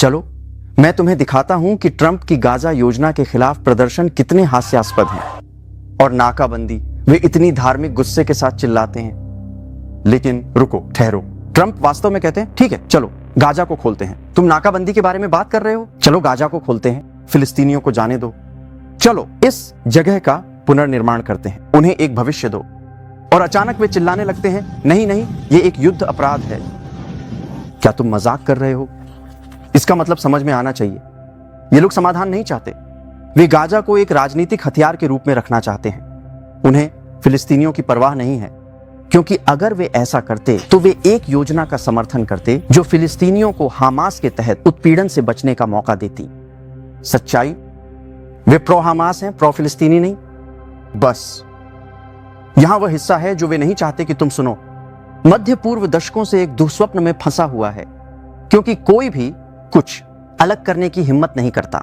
चलो मैं तुम्हें दिखाता हूं कि ट्रंप की गाजा योजना के खिलाफ प्रदर्शन कितने हास्यास्पद हैं और नाकाबंदी वे इतनी धार्मिक गुस्से के साथ चिल्लाते हैं। लेकिन रुको, ठहरो। ट्रंप वास्तव में कहते हैं ठीक है चलो गाजा को खोलते हैं। तुम नाकाबंदी के बारे में बात कर रहे हो, चलो गाजा को खोलते हैं, फिलिस्तीनियों को जाने दो, चलो इस जगह का पुनर्निर्माण करते हैं, उन्हें एक भविष्य दो। और अचानक वे चिल्लाने लगते हैं नहीं नहीं, ये एक युद्ध अपराध है। क्या तुम मजाक कर रहे हो? इसका मतलब समझ में आना चाहिए। ये लोग समाधान नहीं चाहते, वे गाजा को एक राजनीतिक हथियार के रूप में रखना चाहते हैं। उन्हें फिलिस्तीनियों की परवाह नहीं है, क्योंकि अगर वे ऐसा करते तो वे एक योजना का समर्थन करते जो फिलिस्तीनियों को हमास के तहत उत्पीड़न से बचने का मौका देती। सच्चाई, वे प्रो हमास हैं, प्रो फिलिस्तीनी नहीं। बस यहां वह हिस्सा है जो वे नहीं चाहते कि तुम सुनो। मध्य पूर्व दशकों से एक दुःस्वप्न में फंसा हुआ है, क्योंकि कोई भी कुछ अलग करने की हिम्मत नहीं करता।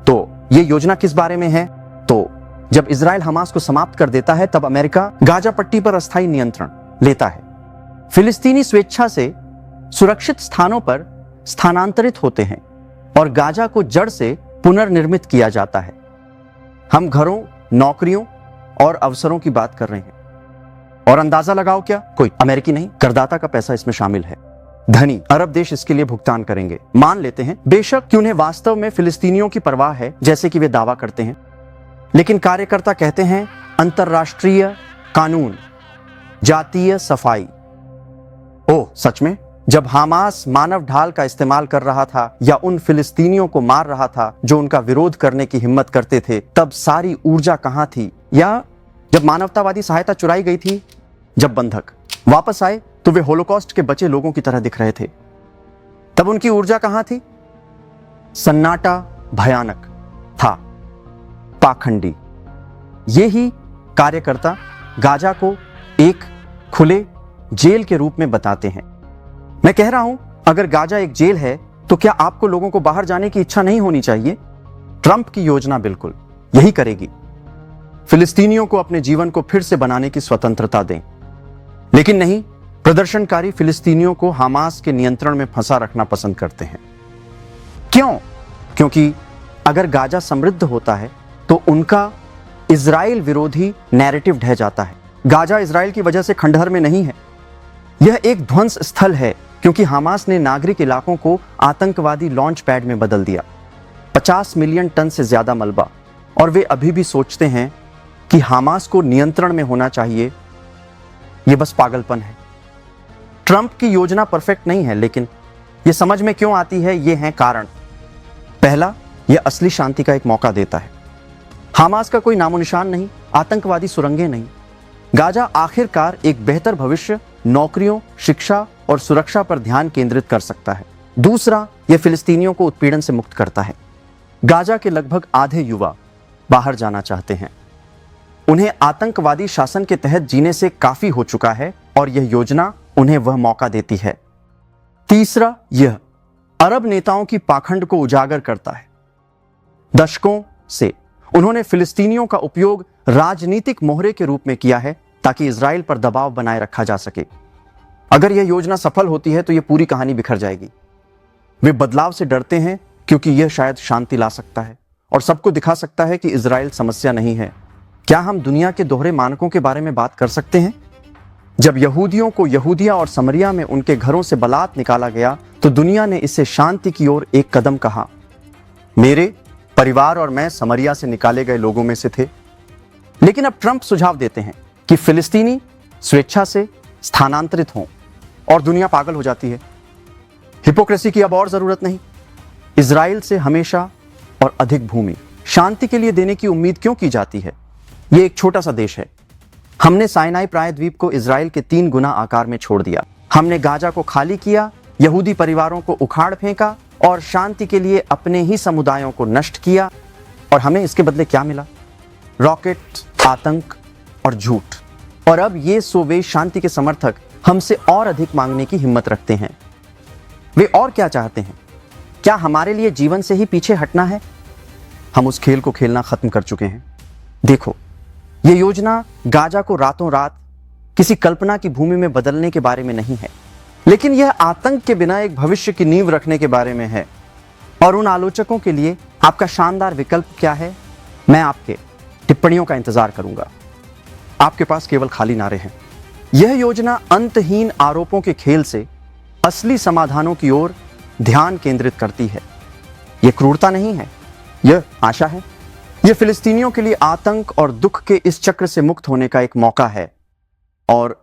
तो यह योजना किस बारे में है? तो जब इजराइल हमास को समाप्त कर देता है तब अमेरिका गाजा पट्टी पर अस्थायी नियंत्रण लेता है। फिलिस्तीनी स्वेच्छा से सुरक्षित स्थानों पर स्थानांतरित होते हैं और गाजा को जड़ से पुनर्निर्मित किया जाता है। हम घरों, नौकरियों और अवसरों की बात कर रहे हैं। और अंदाजा लगाओ, क्या कोई अमेरिकी नहीं, करदाता का पैसा इसमें शामिल है। धनी अरब देश इसके लिए भुगतान करेंगे। मान लेते हैं बेशक कि उन्हें वास्तव में फिलिस्तीनियों की परवाह है, जैसे कि वे दावा करते हैं, लेकिन कार्यकर्ता कहते हैं अंतरराष्ट्रीय कानून, जातीय सफाई। ओह सच में, जब हमास मानव ढाल का इस्तेमाल कर रहा था या उन फिलिस्तीनियों को मार रहा था जो उनका विरोध करने की हिम्मत करते थे, तब सारी ऊर्जा कहां थी? या जब मानवतावादी सहायता चुराई गई थी, जब बंधक वापस आए तो वे होलोकॉस्ट के बचे लोगों की तरह दिख रहे थे, तब उनकी ऊर्जा कहां थी? सन्नाटा भयानक था, पाखंडी। ये ही कार्यकर्ता गाजा को एक खुले जेल के रूप में बताते हैं। मैं कह रहा हूं, अगर गाजा एक जेल है तो क्या आपको लोगों को बाहर जाने की इच्छा नहीं होनी चाहिए? ट्रंप की योजना बिल्कुल यही करेगी। फिलिस्तीनियों को अपने जीवन को फिर से बनाने की स्वतंत्रता दें। लेकिन नहीं, प्रदर्शनकारी फिलिस्तीनियों को हमास के नियंत्रण में फंसा रखना पसंद करते हैं। क्यों? क्योंकि अगर गाजा समृद्ध होता है तो उनका इजराइल विरोधी नैरेटिव ढह जाता है। गाजा इजराइल की वजह से खंडहर में नहीं है, यह एक ध्वंस स्थल है, क्योंकि हमास ने नागरिक इलाकों को आतंकवादी लॉन्च पैड में बदल दिया। 50 मिलियन टन से ज्यादा मलबा, और वे अभी भी सोचते हैं कि हमास को नियंत्रण में होना चाहिए। यह बस पागलपन है। ट्रंप की योजना परफेक्ट नहीं है, लेकिन यह समझ में क्यों आती है? ये हैं कारण। पहला, यह असली शांति का एक मौका देता है। हमास का कोई नामो निशान नहीं, आतंकवादी सुरंगें नहीं। गाजा आखिरकार एक बेहतर भविष्य, नौकरियों, शिक्षा और सुरक्षा पर ध्यान केंद्रित कर सकता है। दूसरा, यह फिलिस्तीनियों को उत्पीड़न से मुक्त करता है। गाजा के लगभग आधे युवा बाहर जाना चाहते हैं। उन्हें आतंकवादी शासन के तहत जीने से काफी हो चुका है और यह योजना उन्हें वह मौका देती है। तीसरा, यह अरब नेताओं की पाखंड को उजागर करता है। दशकों से उन्होंने फिलिस्तीनियों का उपयोग राजनीतिक मोहरे के रूप में किया है ताकि इजराइल पर दबाव बनाए रखा जा सके। अगर यह योजना सफल होती है तो यह पूरी कहानी बिखर जाएगी। वे बदलाव से डरते हैं क्योंकि यह शायद शांति ला सकता है और सबको दिखा सकता है कि इजराइल समस्या नहीं है। क्या हम दुनिया के दोहरे मानकों के बारे में बात कर सकते हैं? जब यहूदियों को यहूदिया और समरिया में उनके घरों से बलात निकाला गया तो दुनिया ने इसे शांति की ओर एक कदम कहा। मेरे परिवार और मैं समरिया से निकाले गए लोगों में से थे। लेकिन अब ट्रंप सुझाव देते हैं कि फिलिस्तीनी स्वेच्छा से स्थानांतरित हों और दुनिया पागल हो जाती है। हिपोक्रेसी की अब और जरूरत नहीं। इजराइल से हमेशा और अधिक भूमि शांति के लिए देने की उम्मीद क्यों की जाती है? यह एक छोटा सा देश है। हमने साइनाई प्रायद्वीप को इजराइल के 3 गुना आकार में छोड़ दिया। हमने गाजा को खाली किया, यहूदी परिवारों को उखाड़ फेंका और शांति के लिए अपने ही समुदायों को नष्ट किया। और हमें इसके बदले क्या मिला? रॉकेट, आतंक और झूठ। और अब ये सोवे शांति के समर्थक हमसे और अधिक मांगने की हिम्मत रखते हैं। वे और क्या चाहते हैं? क्या हमारे लिए जीवन से ही पीछे हटना है? हम उस खेल को खेलना खत्म कर चुके हैं। देखो, यह योजना गाजा को रातों रात किसी कल्पना की भूमि में बदलने के बारे में नहीं है, लेकिन यह आतंक के बिना एक भविष्य की नींव रखने के बारे में है। और उन आलोचकों के लिए आपका शानदार विकल्प क्या है, मैं आपके टिप्पणियों का इंतजार करूंगा। आपके पास केवल खाली नारे हैं। यह योजना अंतहीन आरोपों के खेल से असली समाधानों की ओर ध्यान केंद्रित करती है। यह क्रूरता नहीं है, यह आशा है। यह फिलिस्तीनियों के लिए आतंक और दुख के इस चक्र से मुक्त होने का एक मौका है। और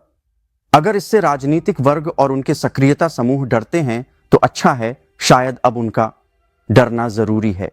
अगर इससे राजनीतिक वर्ग और उनके सक्रियता समूह डरते हैं तो अच्छा है, शायद अब उनका डरना जरूरी है।